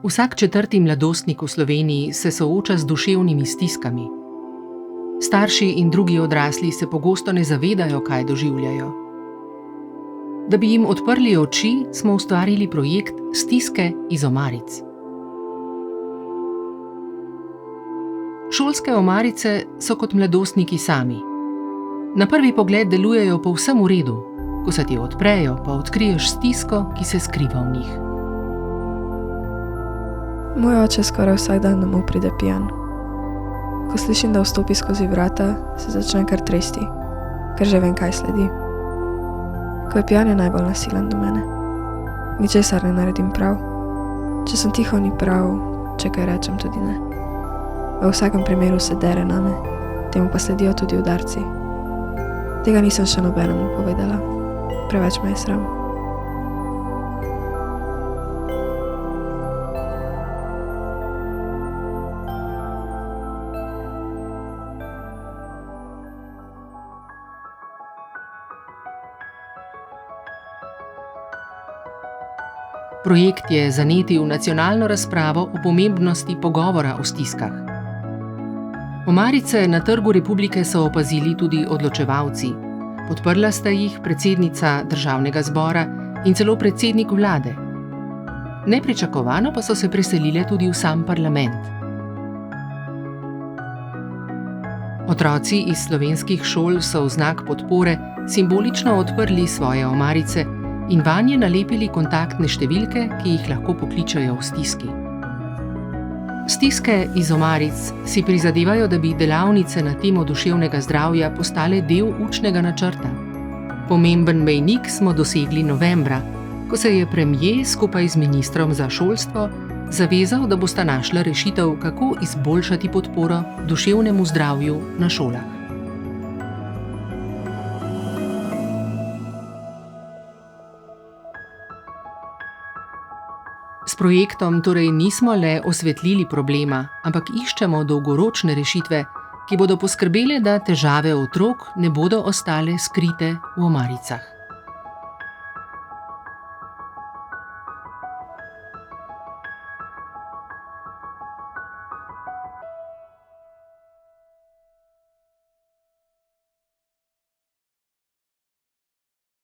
Vsak četrti mladostnik v Sloveniji se sooča z duševnimi stiskami. Starši in drugi odrasli se pogosto ne zavedajo, kaj doživljajo. Da bi jim odprli oči, smo ustvarili projekt Stiske iz omaric. Šolske omarice so kot mladostniki sami. Na prvi pogled delujejo povsem v redu, ko se ti odprejo, pa odkriješ stisko, ki se skriva v njih. Moj oče skoraj vsak dan domov pride pijan. Ko slišim, da vstopi skozi vrata, se začne kar tresti, ker že vem, kaj sledi. Ko je pijan, je najbolj nasilen do mene. Ničesar ne naredim prav. Če sem tiho, ni prav, če kaj rečem, tudi ne. V vsakem primeru se dere name, temu pa sledijo tudi udarci. Tega nisem še nobenemu povedala. Preveč me je sram. Projekt je zanetil nacionalno razpravo o pomembnosti pogovora o stiskah. Omarice na Trgu Republike so opazili tudi odločevalci. Podprla sta jih predsednica Državnega zbora in celo predsednik vlade. Nepričakovano pa so se preselile tudi v sam parlament. Otroci iz slovenskih šol so v znak podpore simbolično odprli svoje omarice in vanje nalepili kontaktne številke, ki jih lahko pokličejo v stiski. Stiske iz omaric si prizadevajo, da bi delavnice na temo duševnega zdravja postale del učnega načrta. Pomemben mejnik smo dosegli novembra, ko se je premier skupaj z ministrom za šolstvo zavezal, da bosta našla rešitev, kako izboljšati podporo duševnemu zdravju na šolah. S projektom torej nismo le osvetlili problema, ampak iščemo dolgoročne rešitve, ki bodo poskrbele, da težave otrok ne bodo ostale skrite v omaricah.